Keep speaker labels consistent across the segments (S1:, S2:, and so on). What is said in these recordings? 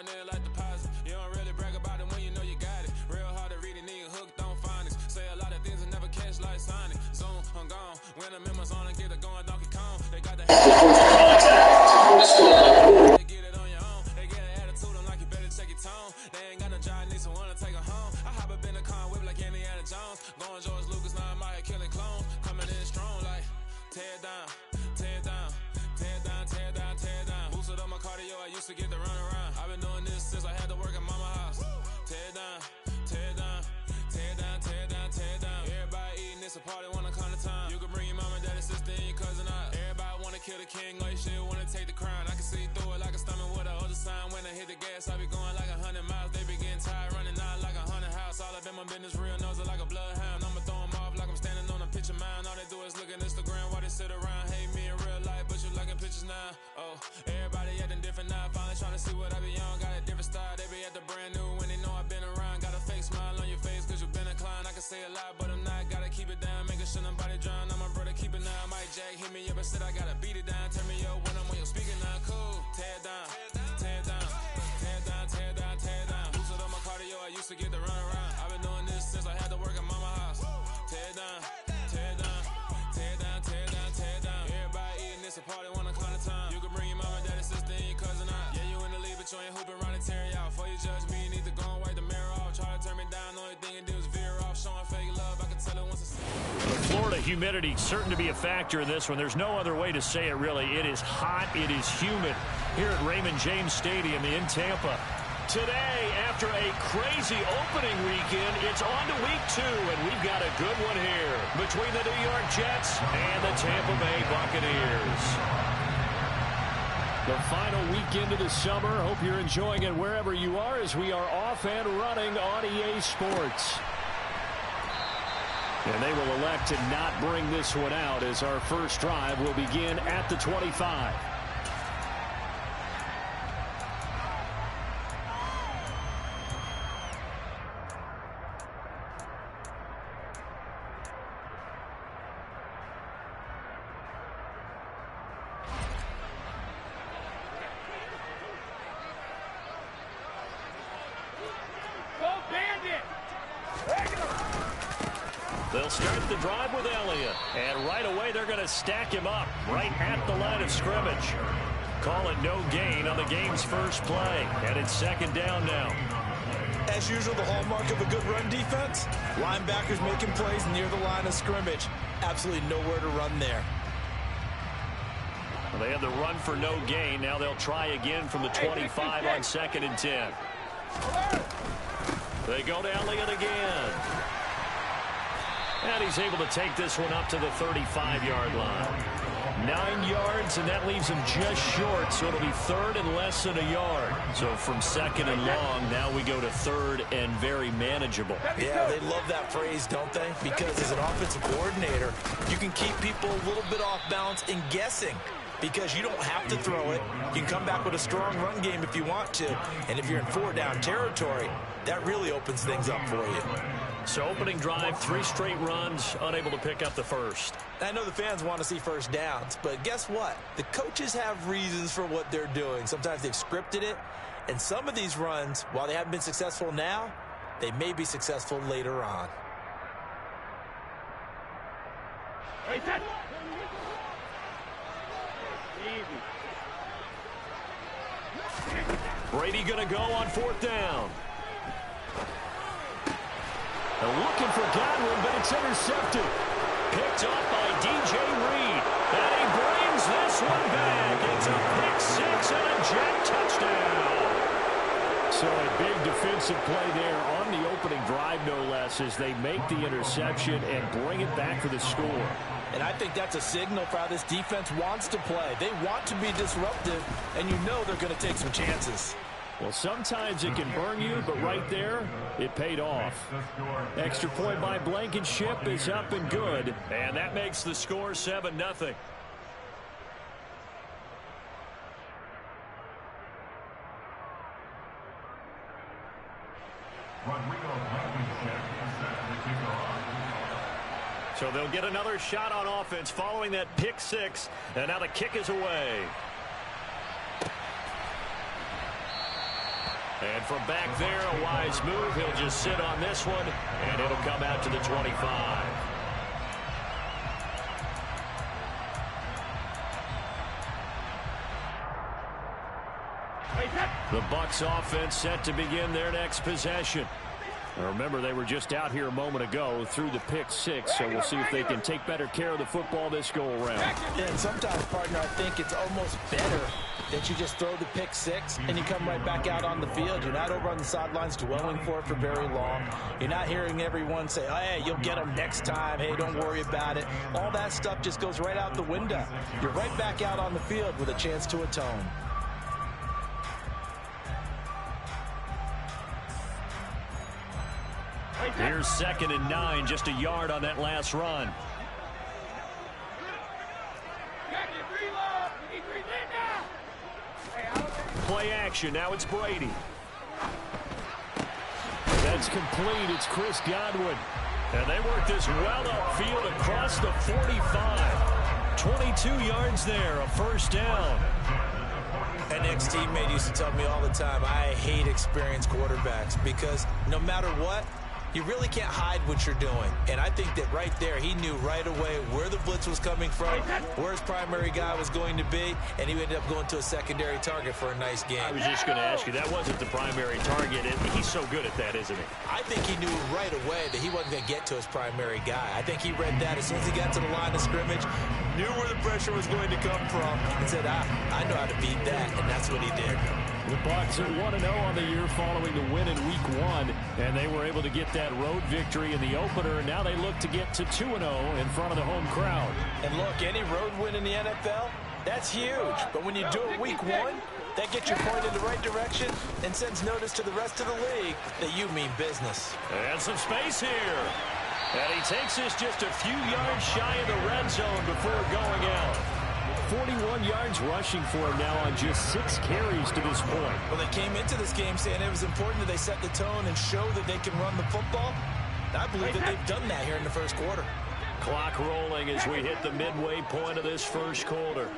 S1: going in like deposit. You don't really brag about it when you know you got it. Real hard to read it, nigga hooked on phonics. Say a lot of things and never catch like Sonic. Zoom, I'm gone. When I'm in my zone and get it going Donkey Kong. They got the they get it on your own. They get an attitude, I'm like you better check your tone. They ain't got no job, need someone to take her home. I hop up in the car whip like Indiana Jones. Going George Lucas, now I'm out here killing clones. Coming in strong like tear down, tear down, tear down, tear down, tear down. Boosted up my cardio, I used to get to run around. I've been doing this since I had to work at mama house. Tear down, tear down, tear down, tear down, tear down. Everybody eating, it's a party when I come to time. You can bring your mama, daddy, sister, and your cousin out. Everybody wanna kill the king, or you shit wanna take the crown. I can see through it like a stomach with a other sign. When I hit the gas, I be going like 100 miles. They be getting tired, running out like 100 house. All up in my business, real nose it like a bloodhound. I'ma throw 'em off like I'm standing on a picture mound. All they do is look at Instagram while they sit around. Hate me in real life, but you liking pictures now. Oh, everybody acting different now. Finally trying to see what I be on. Got a different style, they be at the brand new when they know I've been around. Got a fake smile on your face cause you been inclined. I can say a lot, but I'm not. Gotta keep it down, making sure nobody drown. I'm my brother, keep it now. Mike Jack hit me up and said I gotta beat it down. Turn me up when I'm on your speaker now. Cool, tear down, tear down, tear down, tear down, tear down. Boosted up my cardio, I used to get to run around. I've been doing this since I had to work at mama house. Tear down, tear down, tear down, tear down, tear down. Everybody eating, it's a party when I come to time. You can bring your mama, daddy, sister, and your cousin out. Yeah, you in the league, but you ain't hooping around and tear you out. Before you judge me, you need to go and wipe the mirror off. Try to turn me down, only thing you do is veer off. Showing fake love, I can tell it once I see it.
S2: The Florida humidity certain to be a factor in this one. There's no other way to say it, really. It is hot, it is humid here at Raymond James Stadium in Tampa. Today, after a crazy opening weekend, it's on to week 2, and we've got a good one here between the New York Jets and the Tampa Bay Buccaneers. The final weekend of the summer. Hope you're enjoying it wherever you are as we are off and running on EA Sports. And they will elect to not bring this one out as our first drive will begin at the 25. They'll start the drive with Elliott. And right away, they're going to stack him up right at the line of scrimmage. Call it no gain on the game's first play. And it's second down now.
S3: As usual, the hallmark of a good run defense, linebackers making plays near the line of scrimmage. Absolutely nowhere to run there.
S2: Well, they had the run for no gain. Now they'll try again from the 25 on 2nd and 10. They go to Elliott again. And he's able to take this one up to the 35-yard line. 9 yards, and that leaves him just short, so it'll be third and less than a yard. So from second and long, now we go to third and very manageable.
S3: Yeah, they love that phrase, don't they? Because as an offensive coordinator, you can keep people a little bit off balance and guessing. Because you don't have to throw it. You can come back with a strong run game if you want to. And if you're in 4-down territory, that really opens things up for you.
S2: So opening drive, 3 straight runs, unable to pick up the first.
S3: I know the fans want to see first downs, but guess what? The coaches have reasons for what they're doing. Sometimes they've scripted it, and some of these runs, while they haven't been successful now, they may be successful later on.
S2: Brady going to go on 4th down. They're looking for Godwin, but it's intercepted. Picked off by DJ Reed. And he brings this one back. It's a pick 6 and a Jet touchdown. So a big defensive play there on the opening drive, no less, as they make the interception and bring it back for the score.
S3: And I think that's a signal for how this defense wants to play. They want to be disruptive, and you know they're going to take some chances.
S2: Well, sometimes it can burn you, but right there, it paid off. Extra point by Blankenship is up and good. And that makes the score 7-0. So they'll get another shot on offense following that pick 6. And now the kick is away. And from back there, a wise move. He'll just sit on this one, and it'll come out to the 25. The Bucs offense set to begin their next possession. Now remember, they were just out here a moment ago through the pick six, so we'll see if they can take better care of the football this go-around.
S3: Yeah, and sometimes, partner, I think it's almost better that you just throw the pick six and you come right back out on the field. You're not over on the sidelines dwelling for it for very long. You're not hearing everyone say, oh, hey, you'll get them next time. Hey, don't worry about it. All that stuff just goes right out the window. You're right back out on the field with a chance to atone.
S2: Here's 2nd and 9, just a yard on that last run. Play action, now it's Brady. That's complete, it's Chris Godwin. And they work this well upfield across the 45. 22 yards there, a first down.
S3: An ex-teammate used to tell me all the time, I hate experienced quarterbacks because no matter what, you really can't hide what you're doing. And I think that right there, he knew right away where the blitz was coming from, where his primary guy was going to be, and he ended up going to a secondary target for a nice game.
S2: I was just going to ask you, that wasn't the primary target, and he's so good at that, isn't he?
S3: I think he knew right away that he wasn't going to get to his primary guy. I think he read that as soon as he got to the line of scrimmage, knew where the pressure was going to come from, and said, I know how to beat that, and that's what he did.
S2: The Bucs are 1-0 on the year following the win in Week 1, and they were able to get that road victory in the opener, and now they look to get to 2-0 in front of the home crowd.
S3: And look, any road win in the NFL, that's huge. But when you do it Week 1, that gets your point in the right direction and sends notice to the rest of the league that you mean business.
S2: And some space here. And he takes this just a few yards shy of the red zone before going out. 41 yards rushing for him now on just 6 carries to this point.
S3: Well, they came into this game saying it was important that they set the tone and show that they can run the football. I believe that they've done that here in the first quarter.
S2: Clock rolling as we hit the midway point of this first quarter.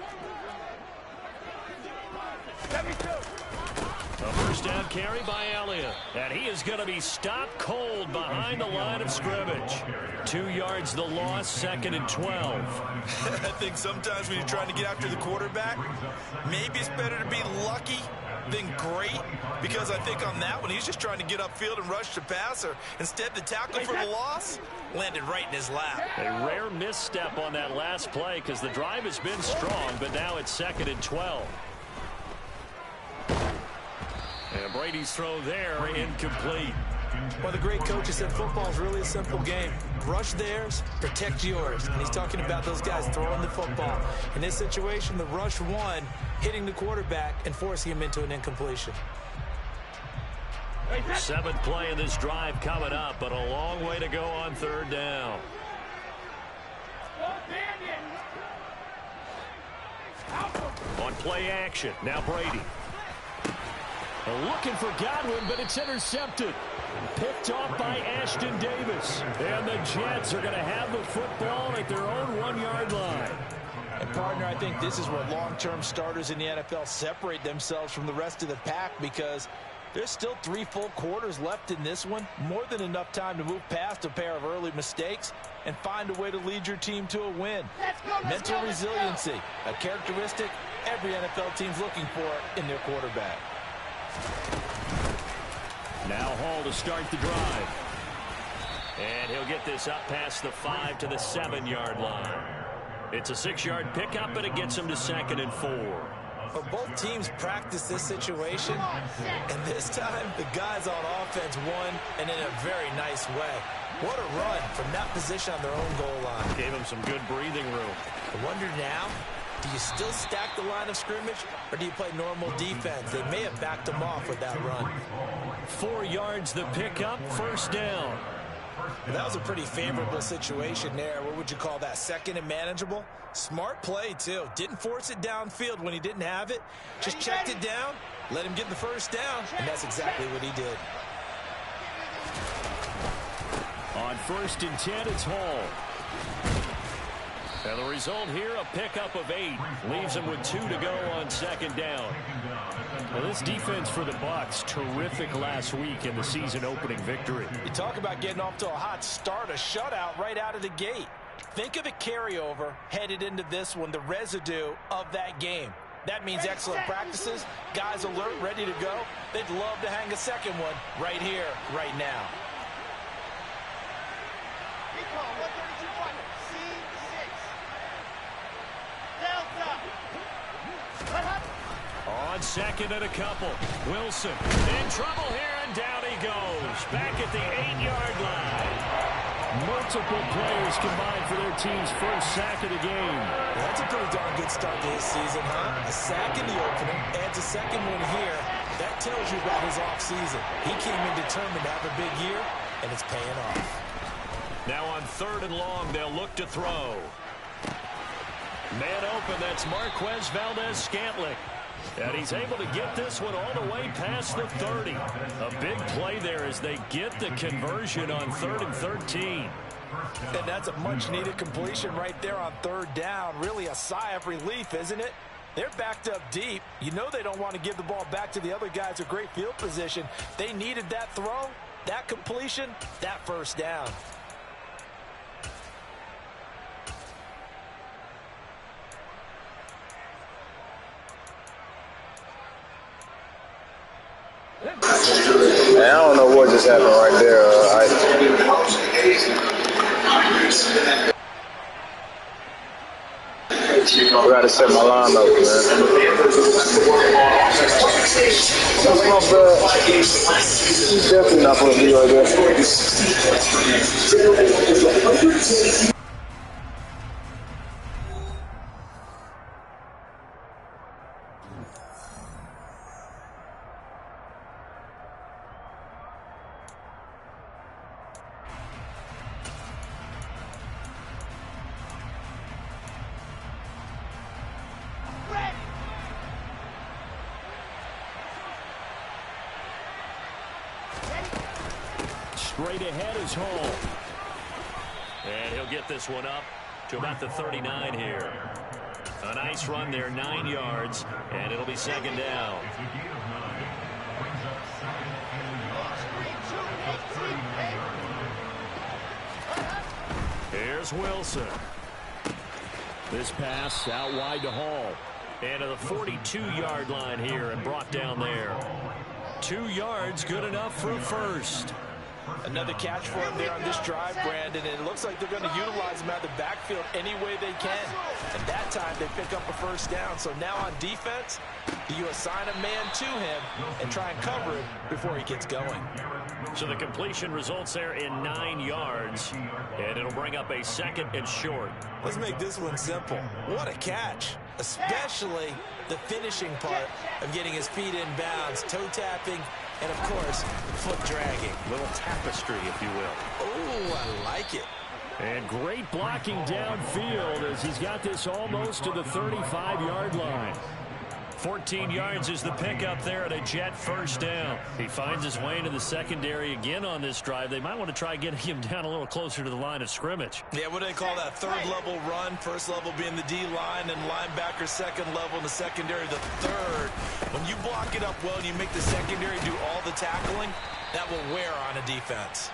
S2: A first down carry by Elliott. And he is going to be stopped cold behind the line of scrimmage. 2 yards the loss, 2nd and 12.
S3: I think sometimes when you're trying to get after the quarterback, maybe it's better to be lucky than great. Because I think on that one, he's just trying to get upfield and rush the passer. Instead, the tackle for the loss landed right in his lap.
S2: A rare misstep on that last play because the drive has been strong, but now it's 2nd and 12. And Brady's throw there, incomplete.
S3: Well, the great coach has said football is really a simple game. Rush theirs, protect yours. And he's talking about those guys throwing the football. In this situation, the rush won, hitting the quarterback and forcing him into an incompletion.
S2: 7th play in this drive coming up, but a long way to go on 3rd down. On play action, now Brady. Looking for Godwin, but it's intercepted. Picked off by Ashton Davis. And the Jets are going to have the football at their own 1-yard line.
S3: And, partner, I think this is where long-term starters in the NFL separate themselves from the rest of the pack because there's still 3 full quarters left in this one. More than enough time to move past a pair of early mistakes and find a way to lead your team to a win. Mental resiliency, a characteristic every NFL team's looking for in their quarterback.
S2: Now Hall to start the drive. And he'll get this up past the 5 to the 7-yard line. It's a 6-yard pickup, but it gets him to 2nd and 4.
S3: Well, both teams practice this situation, and this time the guys on offense won, and in a very nice way. What a run from that position on their own goal line.
S2: Gave him some good breathing room.
S3: I wonder now, do you still stack the line of scrimmage, or do you play normal defense? They may have backed them off with that run.
S2: 4 yards the pickup, first down.
S3: That was a pretty favorable situation there. What would you call that, 2nd and manageable? Smart play, too. Didn't force it downfield when he didn't have it. Just checked it down, let him get the first down, and that's exactly what he did.
S2: On 1st and 10, it's Hall. And the result here, a pickup of 8. Leaves them with 2 to go on second down. Well, this defense for the Bucs, terrific last week in the season-opening victory.
S3: You talk about getting off to a hot start, a shutout right out of the gate. Think of the carryover headed into this one, the residue of that game. That means excellent practices, guys alert, ready to go. They'd love to hang a second one right here, right now.
S2: On second and a couple, Wilson in trouble here, and down he goes. Back at the 8-yard line. Multiple players combined for their team's first sack of the game.
S3: Well, that's a pretty darn good start to his season, huh? A sack in the opening, adds a second one here. That tells you about his offseason. He came in determined to have a big year, and it's paying off.
S2: Now on 3rd and long, they'll look to throw. Man open, that's Marquez Valdez-Scantling. And he's able to get this one all the way past the 30. A big play there as they get the conversion on 3rd and 13.
S3: And that's a much-needed completion right there on 3rd down. Really a sigh of relief, isn't it? They're backed up deep. You know they don't want to give the ball back to the other guys with great field position. They needed that throw, that completion, that first down.
S4: Man, I don't know what just happened right there. I gotta set my line up, man. That's my bad. He's definitely not gonna be right there.
S2: Straight ahead is Hall. And he'll get this one up to about the 39 here. A nice run there, 9 yards, and it'll be 2nd down. Here's Wilson. This pass out wide to Hall. And to the 42-yard line here and brought down there. 2 yards, good enough for a first.
S3: Another catch for him there on this drive, Brandon, and it looks like they're going to utilize him out of the backfield any way they can. And that time they pick up a first down. So now on defense, do you assign a man to him and try and cover it before he gets going?
S2: So the completion results there in 9 yards, and it'll bring up a 2nd and short.
S3: Let's make this one simple. What a catch, especially the finishing part of getting his feet in bounds, toe tapping, and, of course, foot dragging.
S2: Little tapestry, if you will.
S3: Oh, I like it.
S2: And great blocking downfield as he's got this almost to the 35-yard line. 14 yards is the pickup there at a Jet first down. He finds his way into the secondary again on this drive. They might want to try getting him down a little closer to the line of scrimmage.
S3: Yeah, what do they call that? 3rd level run. 1st level being the D-line, and linebacker 2nd level, and the secondary the 3rd. When you block it up well and you make the secondary do all the tackling, that will wear on a defense.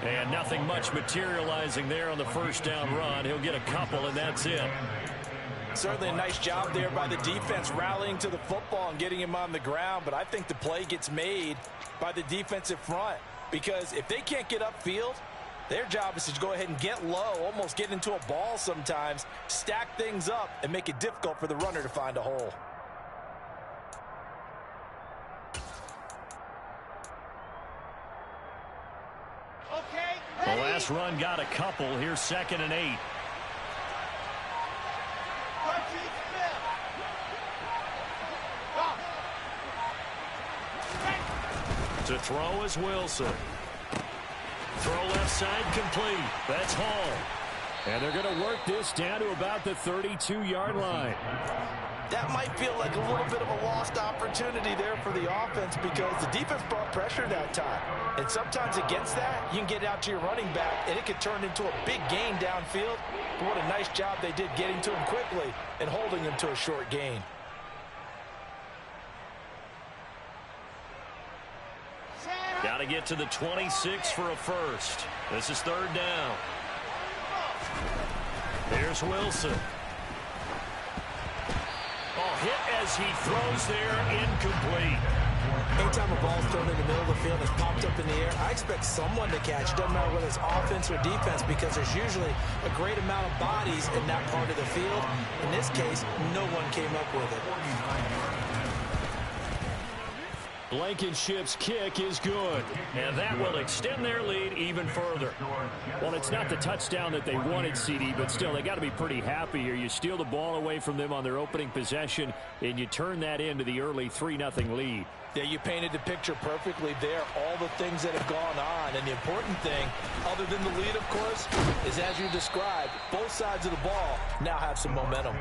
S2: And nothing much materializing there on the first down run. He'll get a couple, and that's it.
S3: Certainly a nice job there by the defense rallying to the football and getting him on the ground, but I think the play gets made by the defensive front, because if they can't get upfield, their job is to go ahead and get low, almost get into a ball sometimes, stack things up, and make it difficult for the runner to find a hole.
S2: The last run got a couple. Here's 2nd and 8. To throw is Wilson. Throw left side complete. That's Hall. And they're going to work this down to about the 32-yard line.
S3: That might feel like a little bit of a lost opportunity there for the offense because the defense brought pressure that time. And sometimes against that, you can get out to your running back, and it could turn into a big gain downfield. But what a nice job they did getting to him quickly and holding him to a short gain.
S2: Got to get to the 26 for a first. This is third down. Here's Wilson. Hit as he throws there, incomplete.
S3: Anytime a ball's thrown in the middle of the field and popped up in the air, I expect someone to catch. Doesn't matter whether it's offense or defense because there's usually a great amount of bodies in that part of the field. In this case, no one came up with it.
S2: Blankenship's kick is good, and that will extend their lead even further. Well, it's not the touchdown that they wanted, CD, but still, they got to be pretty happy here. You steal the ball away from them on their opening possession, and you turn that into the early 3-0 lead.
S3: Yeah, you painted the picture perfectly there, all the things that have gone on. And the important thing, other than the lead, of course, is as you described, both sides of the ball now have some momentum.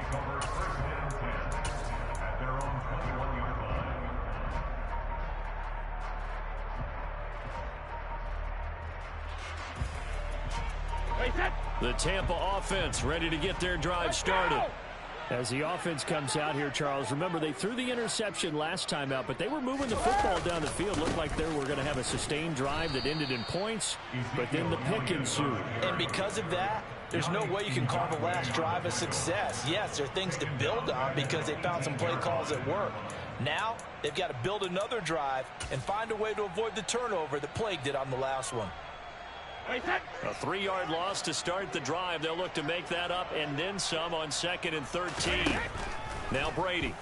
S2: The Tampa offense ready to get their drive started. As the offense comes out here, Charles, remember they threw the interception last time out, but they were moving the football down the field. Looked like they were going to have a sustained drive that ended in points, but then the pick ensued.
S3: And because of that, there's no way you can call the last drive a success. Yes, there are things to build on because they found some play calls that work. Now, they've got to build another drive and find a way to avoid the turnover that plagued it on the last one.
S2: A 3-yard loss to start the drive. They'll look to make that up and then some on 2nd and 13. Now Brady.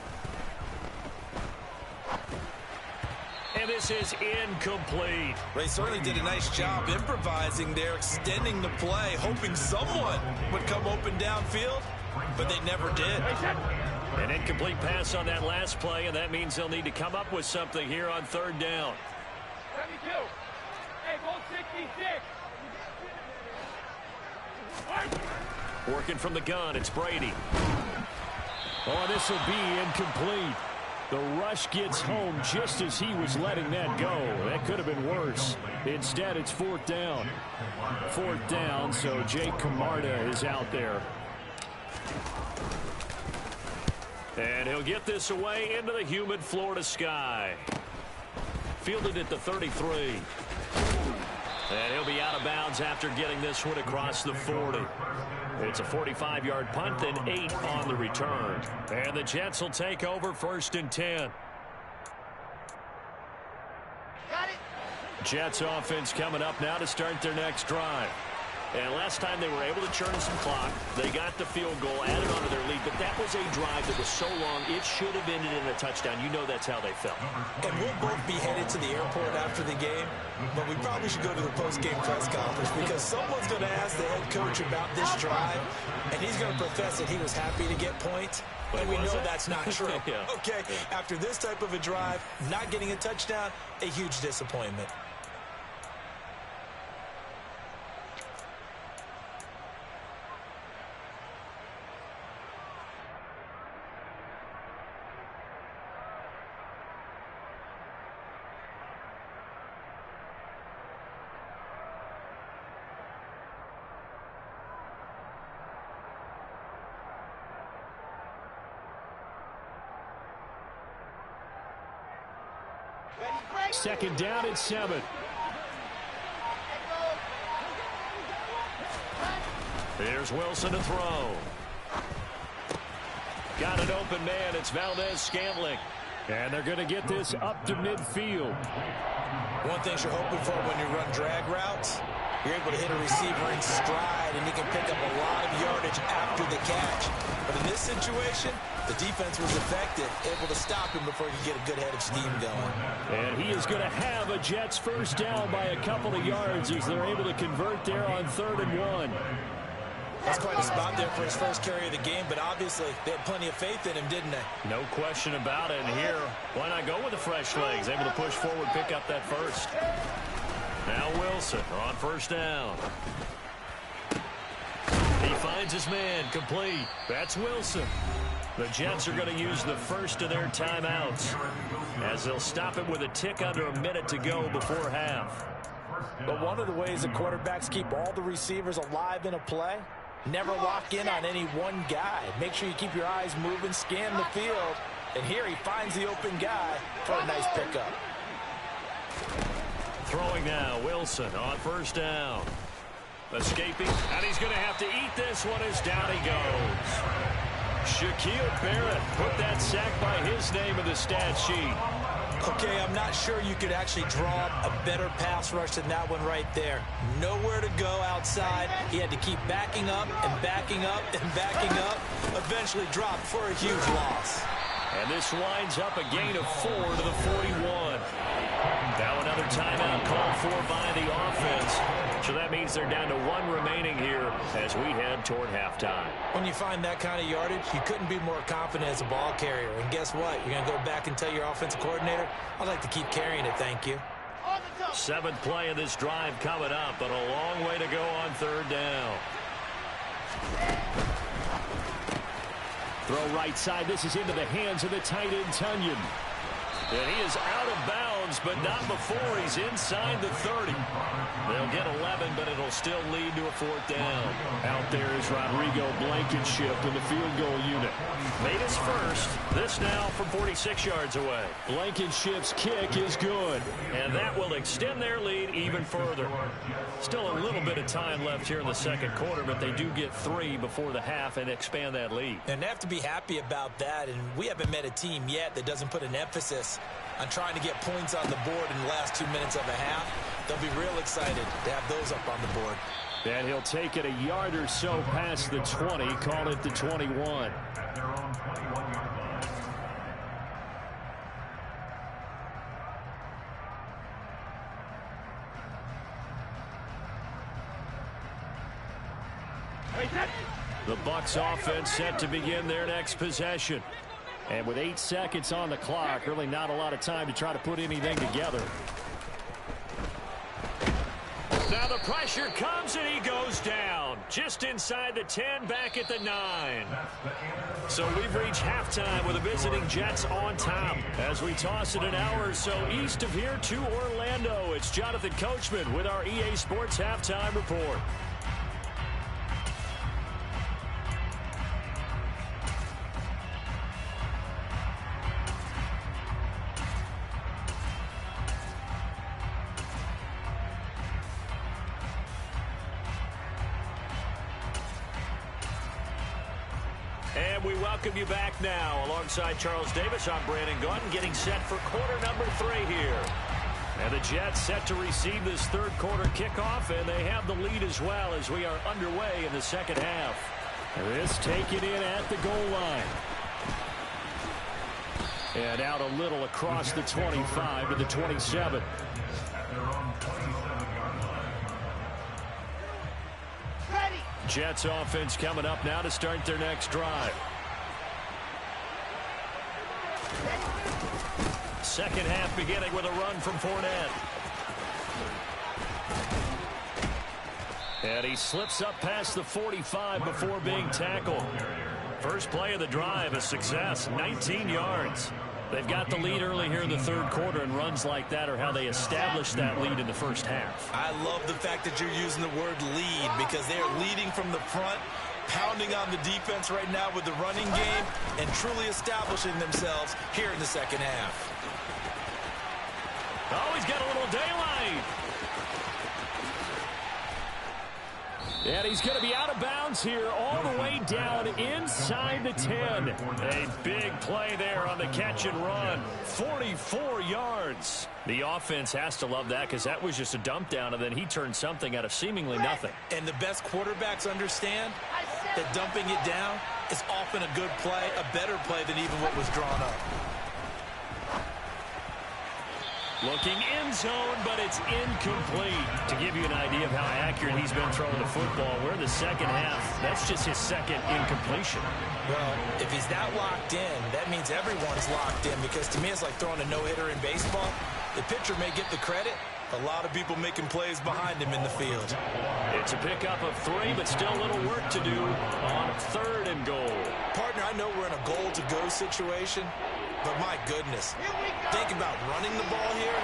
S2: And this is incomplete.
S3: They certainly did a nice job improvising there, extending the play, hoping someone would come open downfield, but they never did.
S2: An incomplete pass on that last play, and that means they'll need to come up with something here on 3rd down.
S5: 72. Hey, goal 66.
S2: Working from the gun, it's Brady. Oh, this will be incomplete. The rush gets home just as he was letting that go. That could have been worse. Instead, it's 4th down. 4th down, so Jake Camarda is out there. And he'll get this away into the humid Florida sky. Fielded at the 33. And he'll be out of bounds after getting this one across the 40. It's a 45-yard punt, then 8 on the return. And the Jets will take over 1st and 10.
S5: Got it.
S2: Jets offense coming up now to start their next drive. And last time they were able to churn some clock. They got the field goal, added on to their lead. But that was a drive that was so long, it should have ended in a touchdown. You know that's how they felt.
S3: And we'll both be headed to the airport after the game. But we probably should go to the post-game press conference because someone's going to ask the head coach about this drive. And he's going to profess that he was happy to get points. And we know that's not true.
S2: Yeah.
S3: Okay, after this type of a drive, not getting a touchdown, a huge disappointment.
S2: Second down and 7. Here's Wilson to throw. Got an open man. It's Valdez-Scantling. And they're going to get this up to midfield.
S3: One thing you're hoping for when you run drag routes, you're able to hit a receiver in stride, and you can pick up a lot of yardage after the catch. But in this situation, the defense was effective, able to stop him before he could get a good head of steam going.
S2: And he is going to have a Jets first down by a couple of yards as they're able to convert there on 3rd and 1.
S3: That's quite a spot there for his first carry of the game, but obviously they had plenty of faith in him, didn't they?
S2: No question about it. And here, why not go with the fresh legs? Able to push forward, pick up that first. Now Wilson on 1st down. He finds his man, complete. That's Wilson. The Jets are going to use the first of their timeouts as they'll stop it with a tick under a minute to go before half.
S3: But one of the ways the quarterbacks keep all the receivers alive in a play, never lock in on any one guy. Make sure you keep your eyes moving, scan the field. And here he finds the open guy for a nice pickup.
S2: Throwing now, Wilson on first down. Escaping, and he's going to have to eat this one as down he goes. Shaquille Barrett put that sack by his name in the stat sheet.
S3: Okay, I'm not sure you could actually draw a better pass rush than that one right there. Nowhere to go outside. He had to keep backing up and backing up and backing up. Eventually dropped for a huge loss.
S2: And this winds up a gain of 4 to the 41. Now another timeout called for by the offense. So that means they're down to 1 remaining here as we head toward halftime.
S3: When you find that kind of yardage, you couldn't be more confident as a ball carrier. And guess what? You're going to go back and tell your offensive coordinator, I'd like to keep carrying it, thank you.
S2: 7th play of this drive coming up, but a long way to go on 3rd down. Throw right side. This is into the hands of the tight end, Tunyon. And he is out of bounds, but not before he's inside the 30. They'll get 11, but it'll still lead to a 4th down. Out there is Rodrigo Blankenship in the field goal unit. Made his first. This now from 46 yards away. Blankenship's kick is good. And that will extend their lead even further. Still a little bit of time left here in the 2nd quarter, but they do get 3 before the half and expand that lead.
S3: And they have to be happy about that. And we haven't met a team yet that doesn't put an emphasis on trying to get points on the board in the last 2 minutes of a half. They'll be real excited to have those up on the board.
S2: And he'll take it a yard or so past the 20, call it the 21. The Bucs offense set to begin their next possession. And with 8 seconds on the clock, really not a lot of time to try to put anything together. Now the pressure comes and he goes down. Just inside the 10, back at the 9. So we've reached halftime with the visiting Jets on top. As we toss it an hour or so east of here to Orlando, it's Jonathan Coachman with our EA Sports Halftime Report. And we welcome you back now. Alongside Charles Davis, I'm Brandon Gaudin, getting set for quarter number 3 here. And the Jets set to receive this 3rd quarter kickoff, and they have the lead as well as we are underway in the 2nd half. And this taken in at the goal line. And out a little across the 25 to the 27. Jets offense coming up now to start their next drive. 2nd half beginning with a run from Fournette. And he slips up past the 45 before being tackled. First play of the drive, a success, 19 yards. They've got the lead early here in the 3rd quarter, and runs like that are how they establish that lead in the 1st half.
S3: I love the fact that you're using the word lead because they are leading from the front, pounding on the defense right now with the running game, and truly establishing themselves here in the 2nd half.
S2: Oh, he's got a little daylight. And he's going to be out of bounds here all the way down inside the 10. A big play there on the catch and run. 44 yards. The offense has to love that because that was just a dump down, and then he turned something out of seemingly nothing.
S3: And the best quarterbacks understand that dumping it down is often a good play, a better play than even what was drawn up.
S2: Looking end zone, but it's incomplete. To give you an idea of how accurate he's been throwing the football, we're in the 2nd half. That's just his 2nd incompletion.
S3: Well, if he's that locked in, that means everyone's locked in, because to me it's like throwing a no-hitter in baseball. The pitcher may get the credit, a lot of people making plays behind him in the field.
S2: It's a pickup of 3, but still a little work to do on 3rd and goal.
S3: Partner, I know we're in a goal-to-go situation, but my goodness, think about running the ball here.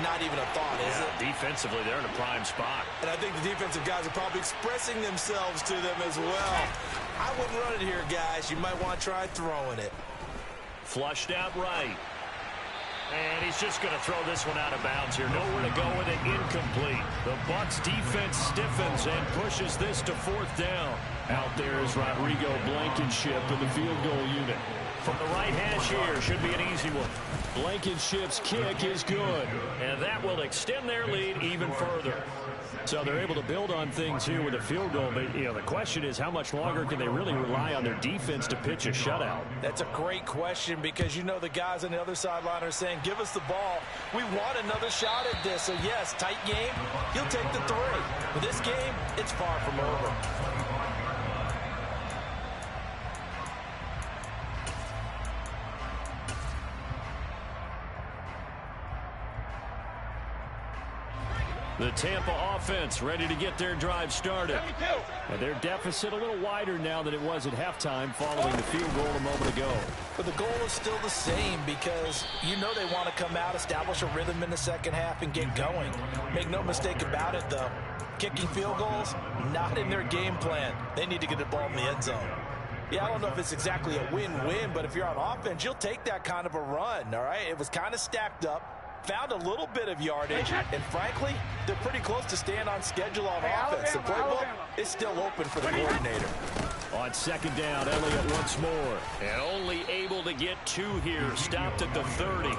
S3: Not even a thought, is it?
S2: Defensively, they're in a prime spot.
S3: And I think the defensive guys are probably expressing themselves to them as well. I wouldn't run it here, guys. You might want to try throwing it.
S2: Flushed out right. And he's just going to throw this one out of bounds here. Nowhere to go with it. Incomplete. The Bucs defense stiffens and pushes this to 4th down. Out there is Rodrigo Blankenship in the field goal unit. From the right hash here, should be an easy one. Blankenship's kick is good. And that will extend their lead even further. So they're able to build on things here with a field goal. But, the question is, how much longer can they really rely on their defense to pitch a shutout?
S3: That's a great question because the guys on the other sideline are saying, give us the ball. We want another shot at this. So, yes, tight game. He'll take the 3. But this game, it's far from over.
S2: The Tampa offense ready to get their drive started. And their deficit a little wider now than it was at halftime following the field goal a moment ago.
S3: But the goal is still the same because they want to come out, establish a rhythm in the second half, and get going. Make no mistake about it, though. Kicking field goals, not in their game plan. They need to get the ball in the end zone. Yeah, I don't know if it's exactly a win-win, but if you're on offense, you'll take that kind of a run, all right? It was kind of stacked up. Found a little bit of yardage, and frankly, they're pretty close to staying on schedule on offense. The playbook is still open for the coordinator.
S2: On 2nd down, Elliott once more. And only able to get 2 here. Stopped at the 30.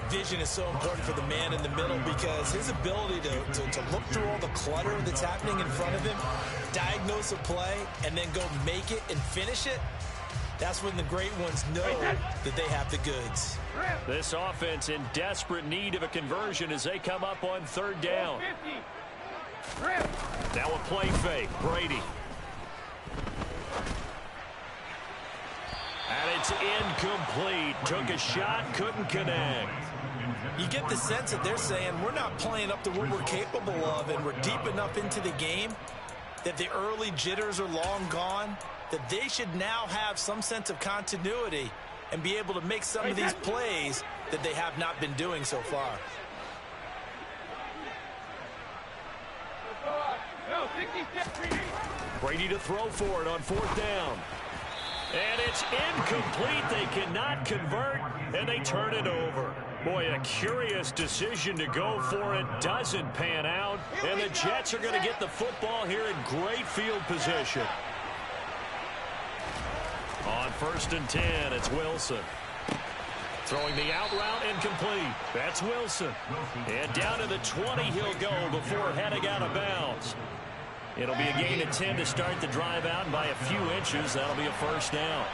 S3: Vision is so important for the man in the middle because his ability to look through all the clutter that's happening in front of him, diagnose a play, and then go make it and finish it, that's when the great ones know that they have the goods.
S2: This offense in desperate need of a conversion as they come up on 3rd down. Now a play fake. Brady. And it's incomplete. Took a shot, couldn't connect.
S3: You get the sense that they're saying we're not playing up to what we're capable of, and we're deep enough into the game that the early jitters are long gone, that they should now have some sense of continuity and be able to make some of these plays that they have not been doing so far.
S2: Brady to throw for it on 4th down. And it's incomplete. They cannot convert, and they turn it over. Boy, a curious decision to go for it. Doesn't pan out, and the Jets are going to get the football here in great field position. On 1st and 10, it's Wilson. Throwing the out route incomplete. That's Wilson. And down to the 20 he'll go before heading out of bounds. It'll be a gain of 10 to start the drive out, and by a few inches, that'll be a 1st down.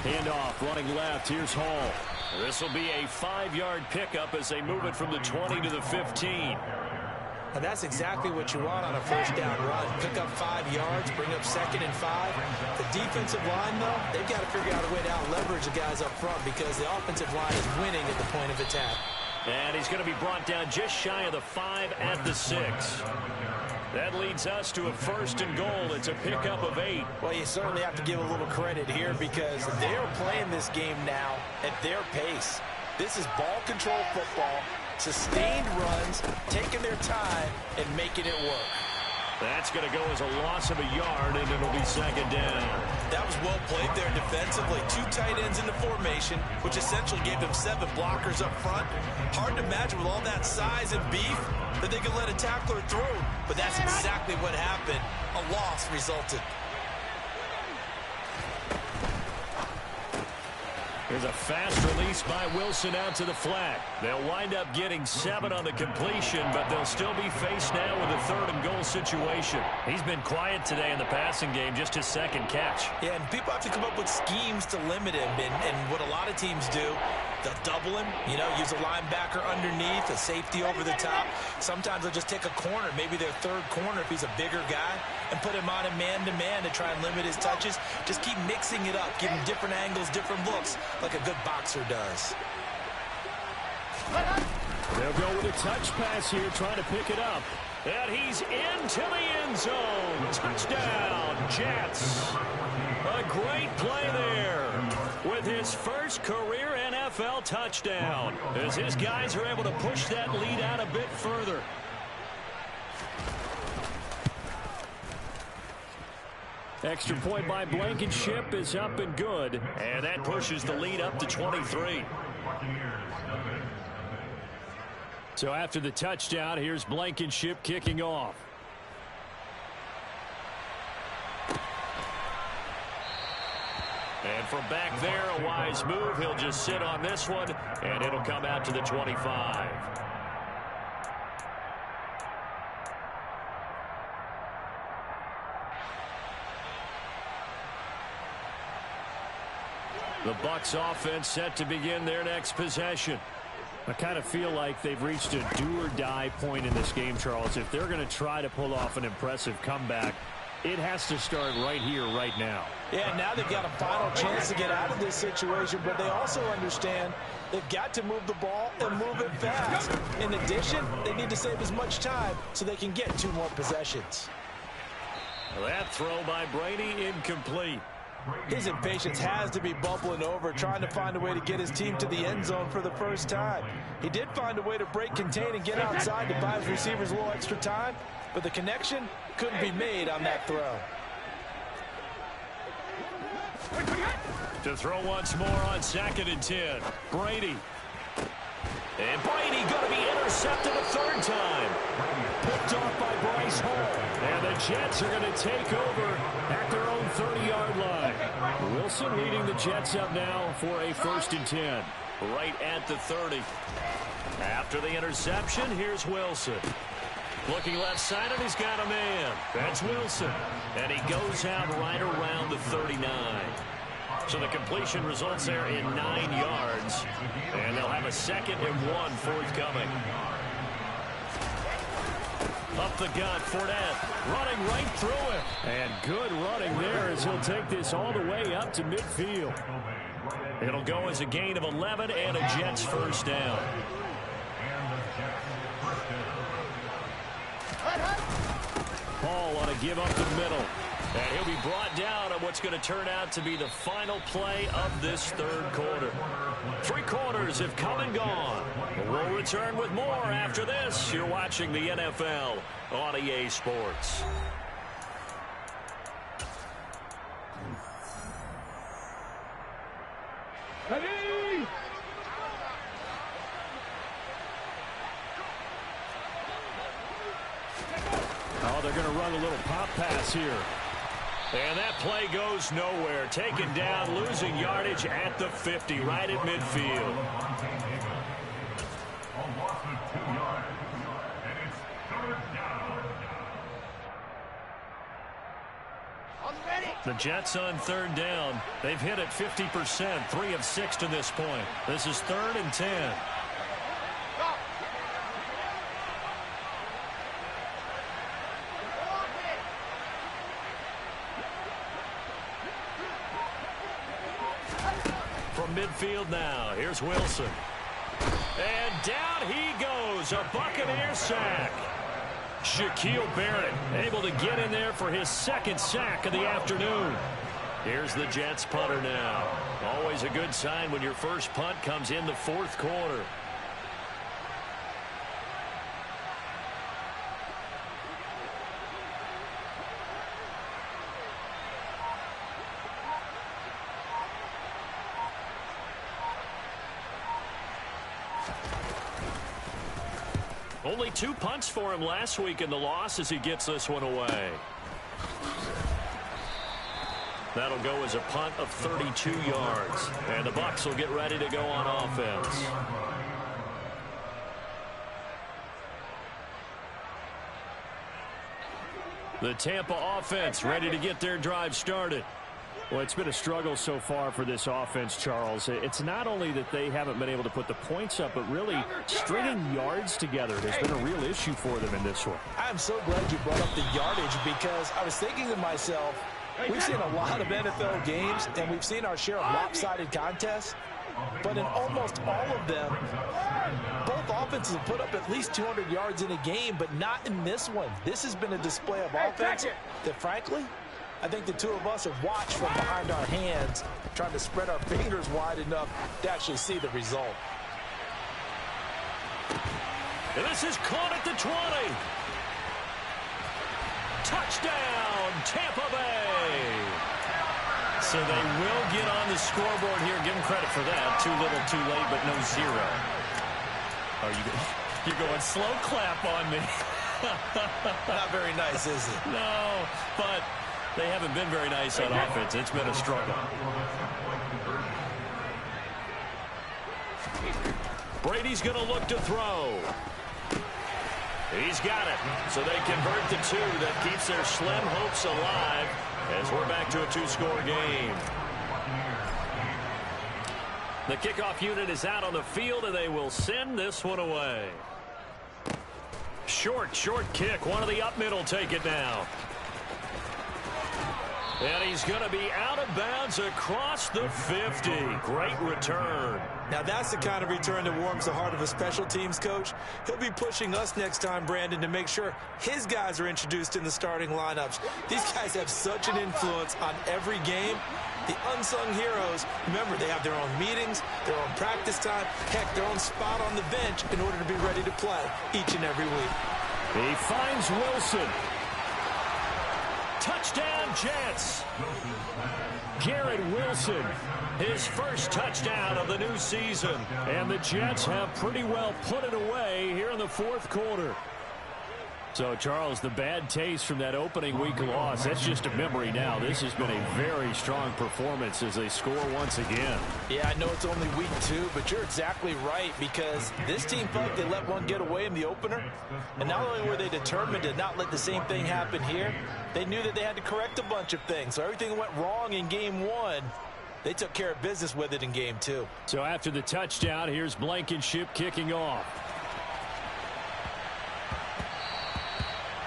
S2: Handoff running left. Here's Hall. This will be a 5-yard pickup as they move it from the 20 to the 15.
S3: And that's exactly what you want on a 1st down run. Pick up 5 yards, bring up 2nd and 5. The defensive line, though, they've got to figure out a way to out-leverage the guys up front because the offensive line is winning at the point of attack.
S2: And he's going to be brought down just shy of the 5 at the 6. That leads us to a 1st and goal. It's a pickup of 8.
S3: Well, you certainly have to give a little credit here because they're playing this game now at their pace. This is ball control football, sustained runs, taking their time, and making it work.
S2: That's going to go as a loss of a yard, and it'll be 2nd down.
S3: That was well played there defensively. 2 tight ends in the formation, which essentially gave them 7 blockers up front. Hard to imagine with all that size and beef that they could let a tackler through, but that's exactly what happened. A loss resulted.
S2: There's a fast release by Wilson out to the flat. They'll wind up getting 7 on the completion, but they'll still be faced now with a 3rd and goal situation. He's been quiet today in the passing game, just his 2nd catch.
S3: Yeah, and people have to come up with schemes to limit him, and what a lot of teams do, they'll double him, use a linebacker underneath, a safety over the top. Sometimes they'll just take a corner, maybe their 3rd corner if he's a bigger guy, and put him on a man-to-man to try and limit his touches. Just keep mixing it up, give him different angles, different looks, like a good boxer does.
S2: They'll go with a touch pass here, trying to pick it up. And he's into the end zone. Touchdown, Jets. A great play there with his first career NFL touchdown, as his guys are able to push that lead out a bit further. Extra point by Blankenship is up and good. And that pushes the lead up to 23. So after the touchdown, here's Blankenship kicking off. And from back there, a wise move. He'll just sit on this one, and it'll come out to the 25. The Bucs offense set to begin their next possession. I kind of feel like they've reached a do-or-die point in this game, Charles. If they're going to try to pull off an impressive comeback, it has to start right here, right now.
S3: Yeah, now they've got a final chance to get out of this situation, but they also understand they've got to move the ball and move it fast. In addition, they need to save as much time so they can get 2 more possessions.
S2: That throw by Brady incomplete.
S3: His impatience has to be bubbling over, trying to find a way to get his team to the end zone for the first time. He did find a way to break contain and get outside to buy his receivers a little extra time, but the connection couldn't be made on that throw.
S2: To throw once more on 2nd and 10. Brady. And Brady going to be intercepted a 3rd time. Picked off by Bryce Hall. And the Jets are going to take over at their own 30-yard line. Wilson leading the Jets up now for a 1st and 10. Right at the 30. After the interception, here's Wilson. Looking left side, and he's got a man. That's Wilson. And he goes out right around the 39. So the completion results there in 9 yards. And they'll have a 2nd and 1 forthcoming. Up the gut, Fournette running right through it. And good running there as he'll take this all the way up to midfield. It'll go as a gain of 11 and a Jets 1st down. Paul on a give up the middle. And he'll be brought down on what's going to turn out to be the final play of this 3rd quarter. 3 quarters have come and gone. We'll return with more after this. You're watching the NFL on EA Sports.
S5: Ready?
S2: Oh, they're going to run a little pop pass here. And that play goes nowhere. Taken down, losing yardage at the 50, right at midfield. The Jets on 3rd down. They've hit it 50%, 3 of 6 to this point. This is 3rd and 10. Midfield now. Here's Wilson. And down he goes. A Buccaneer sack. Shaquille Barrett able to get in there for his 2nd sack of the afternoon. Here's the Jets punter now. Always a good sign when your first punt comes in the 4th quarter. Only 2 punts for him last week in the loss as he gets this one away. That'll go as a punt of 32 yards. And the Bucs will get ready to go on offense. The Tampa offense ready to get their drive started. Well, it's been a struggle so far for this offense, Charles. It's not only that they haven't been able to put the points up, but really stringing yards together has been a real issue for them in this one.
S3: I'm so glad you brought up the yardage because I was thinking to myself, we've seen a lot of NFL games, and we've seen our share of lopsided contests. But in almost all of them, both offenses have put up at least 200 yards in a game, but not in this one. This has been a display of offense that, frankly, I think the two of us have watched from behind our hands, trying to spread our fingers wide enough to actually see the result.
S2: And this is caught at the 20. Touchdown, Tampa Bay. So they will get on the scoreboard here. Give them credit for that. Too little, too late, but no zero. Oh, you're going slow clap on me.
S3: Not very nice, is it?
S2: No, but they haven't been very nice on offense. It's been a struggle. Brady's going to look to throw. He's got it. So they convert the two. That keeps their slim hopes alive as we're back to a two-score game. The kickoff unit is out on the field, and they will send this one away. Short kick. One of the up middle take it now. And he's going to be out of bounds across the 50. Great return.
S3: Now that's the kind of return that warms the heart of a special teams coach. He'll be pushing us next time, Brandon, to make sure his guys are introduced in the starting lineups. These guys have such an influence on every game. The unsung heroes, remember, they have their own meetings, their own practice time, heck, their own spot on the bench in order to be ready to play each and every week.
S2: He finds Wilson. Touchdown, Jets. Garrett Wilson, his first touchdown of the new season. And the Jets have pretty well put it away here in the fourth quarter. So, Charles, the bad taste from that opening week loss, that's just a memory now. This has been a very strong performance as they score once again.
S3: Yeah, I know it's only week 2, but you're exactly right, because this team felt they let one get away in the opener. And not only were they determined to not let the same thing happen here, they knew that they had to correct a bunch of things. So everything that went wrong in game 1, they took care of business with it in game 2.
S2: So after the touchdown, here's Blankenship kicking off.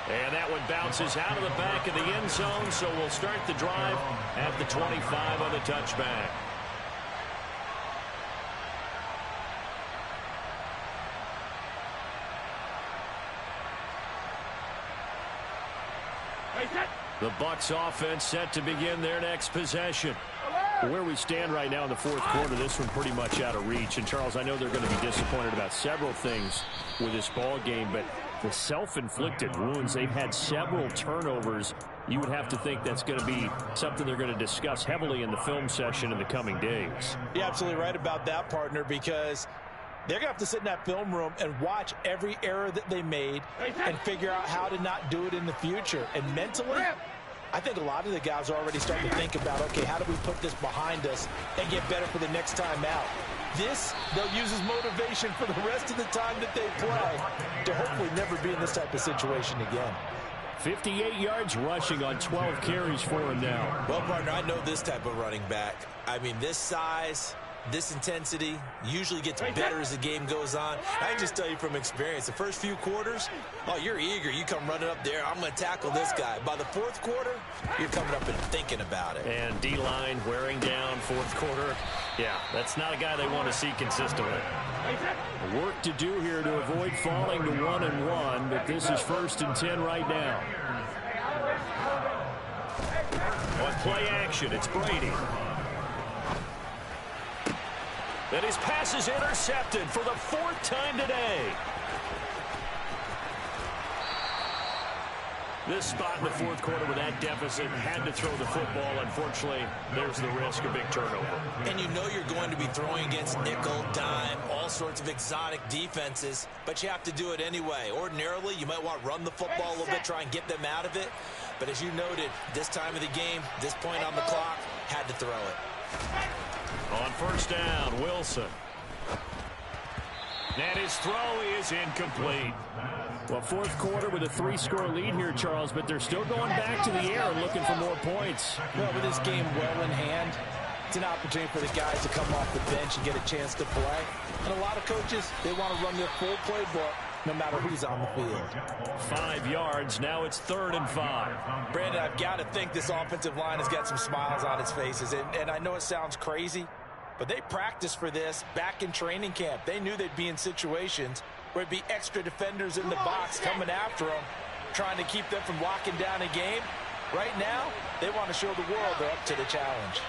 S2: And that one bounces out of the back of the end zone, so we'll start the drive at the 25 on the touchback. The Bucs offense set to begin their next possession. Where we stand right now in the fourth quarter, this one pretty much out of reach. And, Charles, I know they're going to be disappointed about several things with this ball game, but the self-inflicted wounds, they've had several turnovers. You would have to think that's going to be something they're going to discuss heavily in the film session in the coming days.
S3: You're absolutely right about that, partner, because they're going to have to sit in that film room and watch every error that they made and figure out how to not do it in the future. And mentally, I think a lot of the guys are already starting to think about, okay, how do we put this behind us and get better for the next time out? This, they'll use as motivation for the rest of the time that they play to hopefully never be in this type of situation again.
S2: 58 yards rushing on 12 carries for him now.
S3: Well, partner, I know this type of running back. I mean, this size, this intensity usually gets better as the game goes on. I can just tell you from experience, the first few quarters, oh, you're eager. You come running up there, I'm going to tackle this guy. By the fourth quarter, you're coming up and thinking about it.
S2: And D-line wearing down fourth quarter. Yeah, that's not a guy they want to see consistently. Work to do here to avoid falling to 1-1, but this is 1st and 10 right now. On play action, it's Brady. And his pass is intercepted for the 4th time today. This spot in the fourth quarter with that deficit, had to throw the football. Unfortunately, there's the risk of big turnover.
S3: And you know you're going to be throwing against nickel, dime, all sorts of exotic defenses, but you have to do it anyway. Ordinarily, you might want to run the football a little bit, try and get them out of it. But as you noted, this time of the game, this point on the clock, had to throw it.
S2: On first down, Wilson. And his throw is incomplete. Well, fourth quarter with a 3-score lead here, Charles, but they're still going back to the air and looking for more points.
S3: Well, with this game well in hand, it's an opportunity for the guys to come off the bench and get a chance to play. And a lot of coaches, they want to run their full playbook no matter who's on the field.
S2: 5 yards. Now it's 3rd and 5.
S3: Brandon, I've got to think this offensive line has got some smiles on its faces. And I know it sounds crazy, but they practiced for this back in training camp. They knew they'd be in situations where it'd be extra defenders in the box coming after them, trying to keep them from locking down a game. Right now, they want to show the world they're up to the challenge.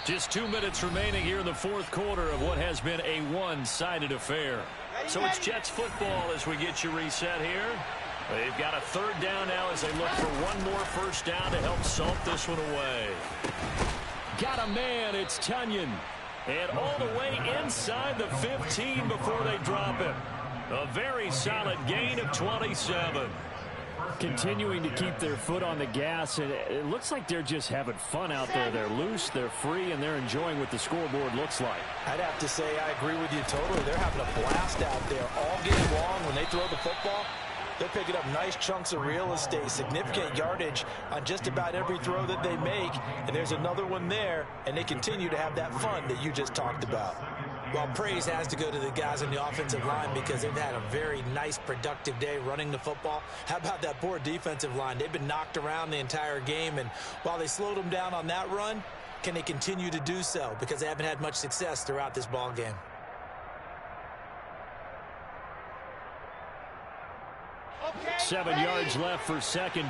S2: Just 2 minutes remaining here in the fourth quarter of what has been a one-sided affair. So it's Jets football as we get you reset here. They've got a third down now as they look for one more first down to help salt this one away. Got a man, it's Tunyon. And all the way inside the 15 before they drop him. A very solid gain of 27.
S6: Continuing to keep their foot on the gas, and it looks like they're just having fun out there. They're loose, they're free, and they're enjoying what the scoreboard looks like.
S3: I'd have to say I agree with you totally. They're having a blast out there all game long. When they throw the football, they're picking up nice chunks of real estate, significant yardage on just about every throw that they make. And there's another one there, and they continue to have that fun that you just talked about. Well, praise has to go to the guys on the offensive line because they've had a very nice, productive day running the football. How about that poor defensive line? They've been knocked around the entire game, and while they slowed them down on that run, can they continue to do so? Because they haven't had much success throughout this ball game.
S5: Okay,
S2: 7 yards left for second